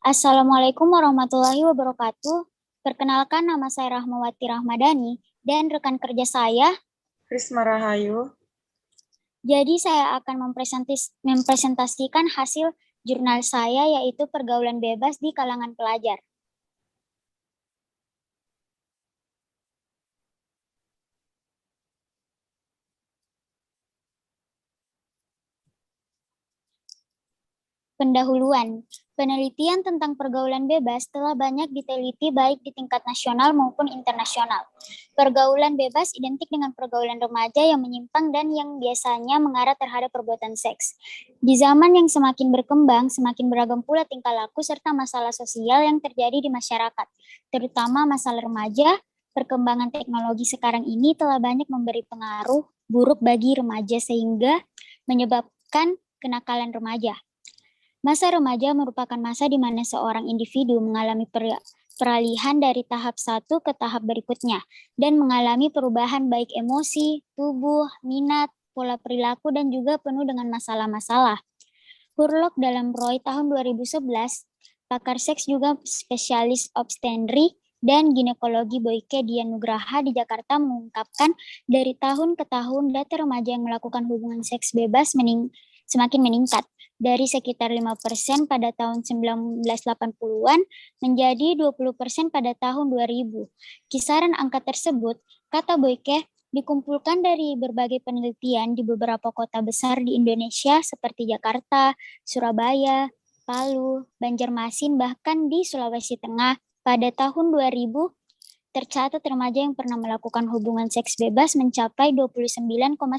Assalamualaikum warahmatullahi wabarakatuh. Perkenalkan, nama saya Rahmawati Rahmadani dan rekan kerja saya. Risma Rahayu. Jadi saya akan mempresentasikan hasil jurnal saya, yaitu pergaulan bebas di kalangan pelajar. Pendahuluan. Penelitian tentang pergaulan bebas telah banyak diteliti baik di tingkat nasional maupun internasional. Pergaulan bebas identik dengan pergaulan remaja yang menyimpang dan yang biasanya mengarah terhadap perbuatan seks. Di zaman yang semakin berkembang, semakin beragam pula tingkah laku serta masalah sosial yang terjadi di masyarakat, terutama masalah remaja. Perkembangan teknologi sekarang ini telah banyak memberi pengaruh buruk bagi remaja sehingga menyebabkan kenakalan remaja. Masa remaja merupakan masa di mana seorang individu mengalami peralihan dari tahap satu ke tahap berikutnya dan mengalami perubahan baik emosi, tubuh, minat, pola perilaku, dan juga penuh dengan masalah-masalah. Hurlok dalam Roy tahun 2011, pakar seks juga spesialis obstetri dan ginekologi Boyke Dian Nugraha di Jakarta mengungkapkan dari tahun ke tahun data remaja yang melakukan hubungan seks bebas semakin meningkat dari sekitar 5% pada tahun 1980-an menjadi 20% pada tahun 2000. Kisaran angka tersebut, kata Boyke, dikumpulkan dari berbagai penelitian di beberapa kota besar di Indonesia seperti Jakarta, Surabaya, Palu, Banjarmasin, bahkan di Sulawesi Tengah. Pada tahun 2000, tercatat remaja yang pernah melakukan hubungan seks bebas mencapai 29,9%.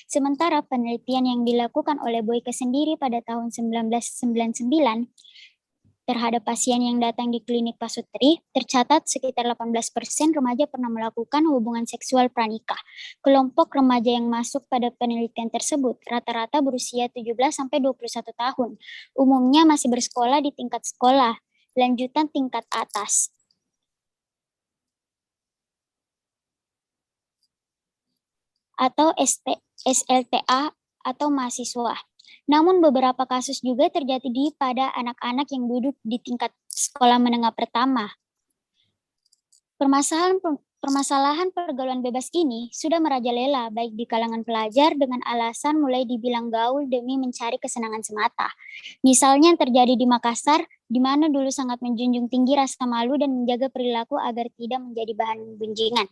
Sementara penelitian yang dilakukan oleh Boyke sendiri pada tahun 1999 terhadap pasien yang datang di klinik Pasutri, tercatat sekitar 18% remaja pernah melakukan hubungan seksual pranikah. Kelompok remaja yang masuk pada penelitian tersebut rata-rata berusia 17-21 tahun. Umumnya masih bersekolah di tingkat sekolah lanjutan tingkat atas. Atau SLTA atau mahasiswa. Namun beberapa kasus juga terjadi pada anak-anak yang duduk di tingkat sekolah menengah pertama. Permasalahan pergaulan bebas ini sudah merajalela baik di kalangan pelajar dengan alasan mulai dibilang gaul demi mencari kesenangan semata. Misalnya yang terjadi di Makassar, di mana dulu sangat menjunjung tinggi rasa malu dan menjaga perilaku agar tidak menjadi bahan gunjingan.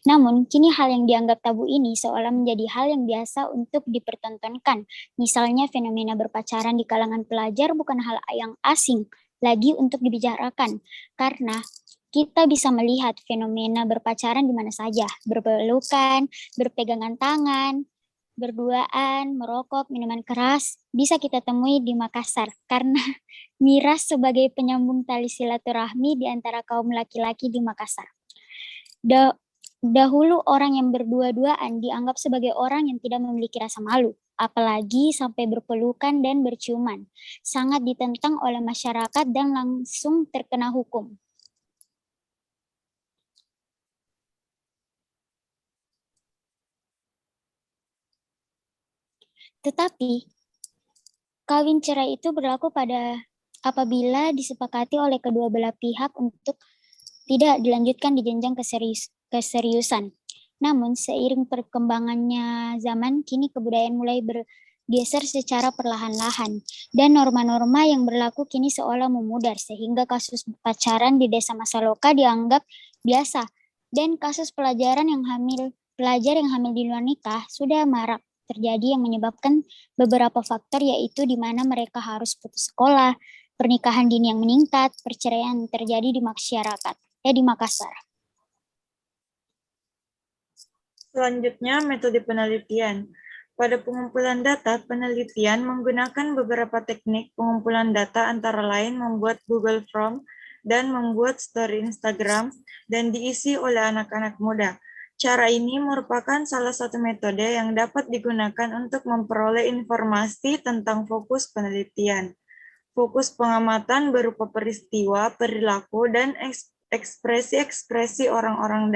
Namun, kini hal yang dianggap tabu ini seolah menjadi hal yang biasa untuk dipertontonkan. Misalnya fenomena berpacaran di kalangan pelajar bukan hal yang asing lagi untuk dibicarakan, karena kita bisa melihat fenomena berpacaran di mana saja, berpelukan, berpegangan tangan, berduaan, merokok, minuman keras, bisa kita temui di Makassar karena miras sebagai penyambung tali silaturahmi di antara kaum laki-laki di Makassar. Dahulu orang yang berdua-duaan dianggap sebagai orang yang tidak memiliki rasa malu, apalagi sampai berpelukan dan berciuman. Sangat ditentang oleh masyarakat dan langsung terkena hukum. Tetapi, kawin cerai itu berlaku apabila disepakati oleh kedua belah pihak untuk tidak dilanjutkan di jenjang keseriusan. Namun, seiring perkembangannya zaman, kini kebudayaan mulai bergeser secara perlahan-lahan, dan norma-norma yang berlaku kini seolah memudar, sehingga kasus pacaran di desa Masaloka dianggap biasa, dan kasus pelajar yang hamil di luar nikah sudah marak terjadi yang menyebabkan beberapa faktor, yaitu di mana mereka harus putus sekolah, pernikahan dini yang meningkat, perceraian terjadi di masyarakat, di Makassar. Selanjutnya, metode penelitian. Pada pengumpulan data, penelitian menggunakan beberapa teknik pengumpulan data antara lain membuat Google Form dan membuat story Instagram dan diisi oleh anak-anak muda. Cara ini merupakan salah satu metode yang dapat digunakan untuk memperoleh informasi tentang fokus penelitian. Fokus pengamatan berupa peristiwa, perilaku, dan ekspresi-ekspresi orang-orang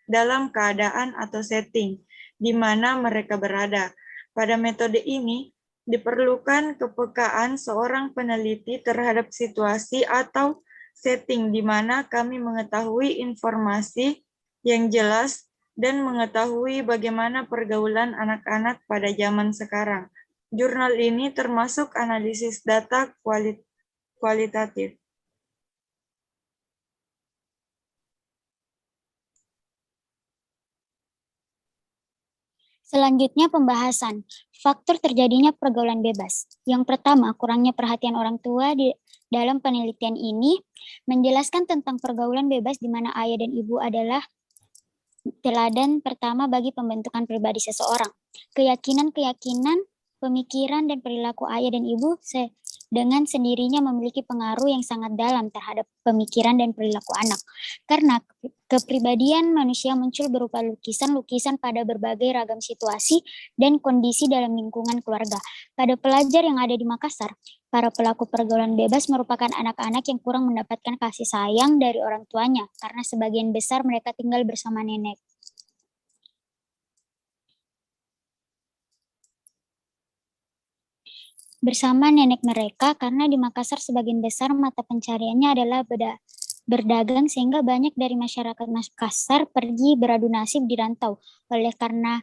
dalam keadaan atau setting di mana mereka berada. Pada metode ini, Diperlukan kepekaan seorang peneliti terhadap situasi atau setting di mana kami mengetahui informasi yang jelas dan mengetahui bagaimana pergaulan anak-anak pada zaman sekarang. Jurnal ini termasuk analisis data kualitatif. Selanjutnya pembahasan faktor terjadinya pergaulan bebas. Yang pertama, kurangnya perhatian orang tua dalam penelitian ini menjelaskan tentang pergaulan bebas di mana ayah dan ibu adalah teladan pertama bagi pembentukan pribadi seseorang. Keyakinan-keyakinan, pemikiran, dan perilaku ayah dan ibu dengan sendirinya memiliki pengaruh yang sangat dalam terhadap pemikiran dan perilaku anak. Karena kepribadian manusia muncul berupa lukisan-lukisan pada berbagai ragam situasi dan kondisi dalam lingkungan keluarga. Pada pelajar yang ada di Makassar, para pelaku pergaulan bebas merupakan anak-anak yang kurang mendapatkan kasih sayang dari orang tuanya karena sebagian besar mereka tinggal bersama nenek. Bersama nenek mereka karena di Makassar sebagian besar mata pencariannya adalah berdagang sehingga banyak dari masyarakat Makassar pergi beradu nasib di rantau. Oleh karena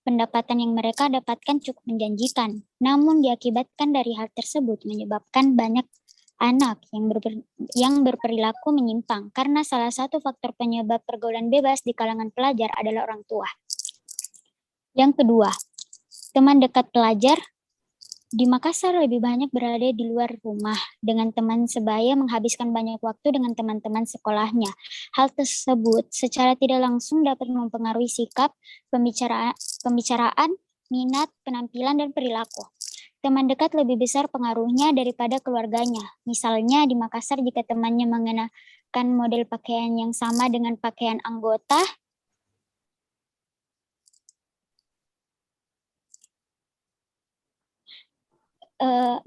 pendapatan yang mereka dapatkan cukup menjanjikan. Namun diakibatkan dari hal tersebut menyebabkan banyak anak yang berperilaku menyimpang karena salah satu faktor penyebab pergaulan bebas di kalangan pelajar adalah orang tua. Yang kedua, teman dekat pelajar di Makassar lebih banyak berada di luar rumah dengan teman sebaya menghabiskan banyak waktu dengan teman-teman sekolahnya. Hal tersebut secara tidak langsung dapat mempengaruhi sikap, pembicaraan, minat, penampilan, dan perilaku. Teman dekat lebih besar pengaruhnya daripada keluarganya. Misalnya di Makassar jika temannya mengenakan model pakaian yang sama dengan pakaian anggota,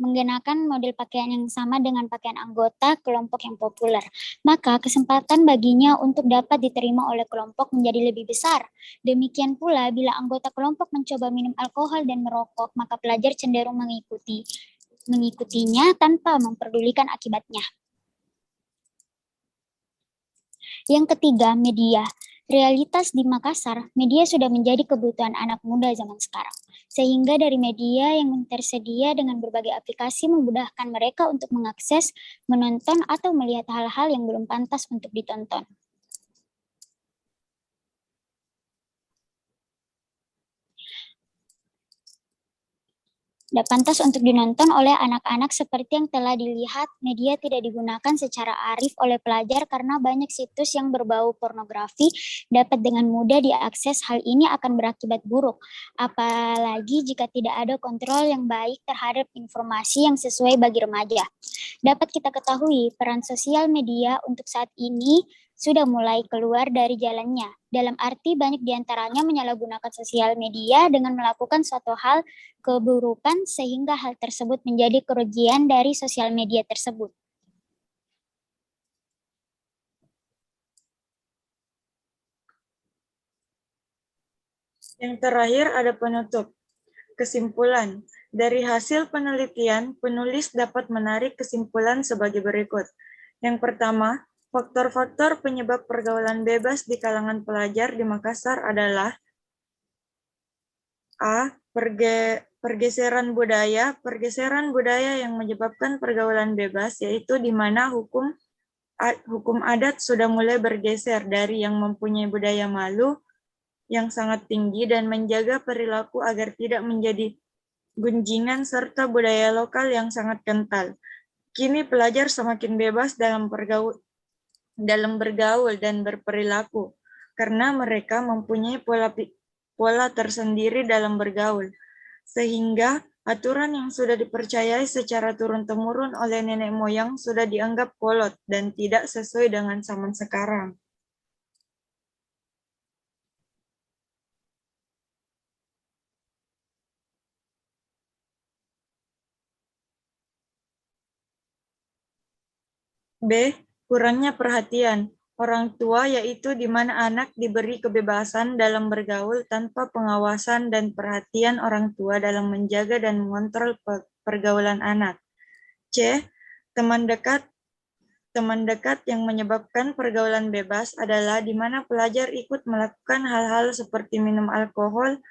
menggunakan model pakaian yang sama dengan pakaian anggota kelompok yang populer, maka kesempatan baginya untuk dapat diterima oleh kelompok menjadi lebih besar. Demikian pula bila anggota kelompok mencoba minum alkohol dan merokok, maka pelajar cenderung mengikutinya tanpa memperdulikan akibatnya. Yang ketiga, media. Realitas di Makassar, media sudah menjadi kebutuhan anak muda zaman sekarang. Sehingga dari media yang tersedia dengan berbagai aplikasi memudahkan mereka untuk mengakses, menonton, atau melihat hal-hal yang belum pantas untuk ditonton. Tidak pantas untuk dinonton oleh anak-anak seperti yang telah dilihat, media tidak digunakan secara arif oleh pelajar karena banyak situs yang berbau pornografi dapat dengan mudah diakses. Hal ini akan berakibat buruk, apalagi jika tidak ada kontrol yang baik terhadap informasi yang sesuai bagi remaja. Dapat kita ketahui, peran sosial media untuk saat ini sudah mulai keluar dari jalannya. Dalam arti banyak diantaranya menyalahgunakan sosial media dengan melakukan suatu hal keburukan sehingga hal tersebut menjadi kerugian dari sosial media tersebut. Yang terakhir ada penutup. Kesimpulan. Dari hasil penelitian, penulis dapat menarik kesimpulan sebagai berikut. Yang pertama, faktor-faktor penyebab pergaulan bebas di kalangan pelajar di Makassar adalah A. Pergeseran budaya yang menyebabkan pergaulan bebas, yaitu di mana hukum adat sudah mulai bergeser dari yang mempunyai budaya malu yang sangat tinggi dan menjaga perilaku agar tidak menjadi gunjingan serta budaya lokal yang sangat kental. Kini pelajar semakin bebas dalam bergaul dan berperilaku karena mereka mempunyai pola tersendiri dalam bergaul, sehingga aturan yang sudah dipercayai secara turun-temurun oleh nenek moyang sudah dianggap kolot dan tidak sesuai dengan zaman sekarang. B. Kurangnya perhatian. orang tua, yaitu di mana anak diberi kebebasan dalam bergaul tanpa pengawasan dan perhatian orang tua dalam menjaga dan mengontrol pergaulan anak. C. Teman dekat. Teman dekat yang menyebabkan pergaulan bebas adalah di mana pelajar ikut melakukan hal-hal seperti minum alkohol,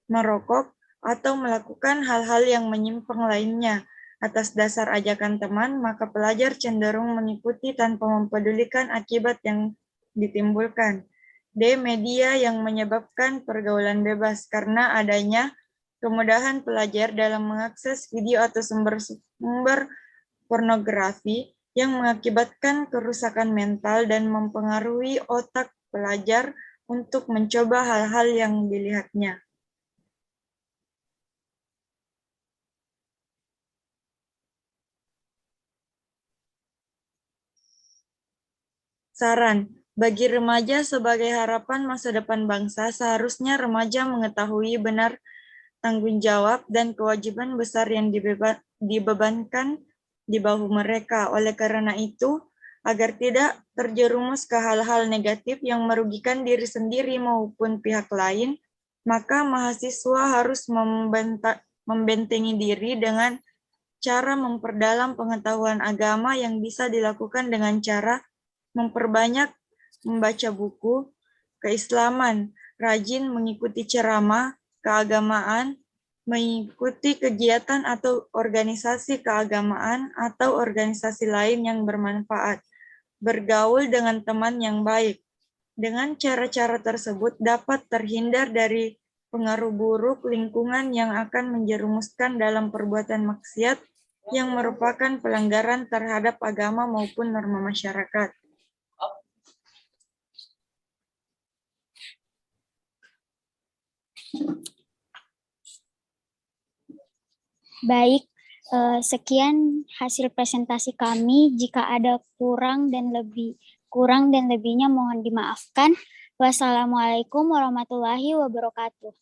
merokok, atau melakukan hal-hal yang menyimpang lainnya. Atas dasar ajakan teman, maka pelajar cenderung mengikuti tanpa mempedulikan akibat yang ditimbulkan. D. Media yang menyebabkan pergaulan bebas karena adanya kemudahan pelajar dalam mengakses video atau sumber-sumber pornografi yang mengakibatkan kerusakan mental dan mempengaruhi otak pelajar untuk mencoba hal-hal yang dilihatnya. Saran, bagi remaja sebagai harapan masa depan bangsa, seharusnya remaja mengetahui benar tanggung jawab dan kewajiban besar yang dibebankan di bahu mereka. Oleh karena itu, agar tidak terjerumus ke hal-hal negatif yang merugikan diri sendiri maupun pihak lain, maka mahasiswa harus membentengi diri dengan cara memperdalam pengetahuan agama yang bisa dilakukan dengan cara memperbanyak membaca buku keislaman, rajin mengikuti ceramah keagamaan, mengikuti kegiatan atau organisasi keagamaan atau organisasi lain yang bermanfaat, bergaul dengan teman yang baik. Dengan cara-cara tersebut dapat terhindar dari pengaruh buruk lingkungan yang akan menjerumuskan dalam perbuatan maksiat yang merupakan pelanggaran terhadap agama maupun norma masyarakat. Baik, sekian hasil presentasi kami. Jika ada kurang dan lebihnya mohon dimaafkan. Wassalamualaikum warahmatullahi wabarakatuh.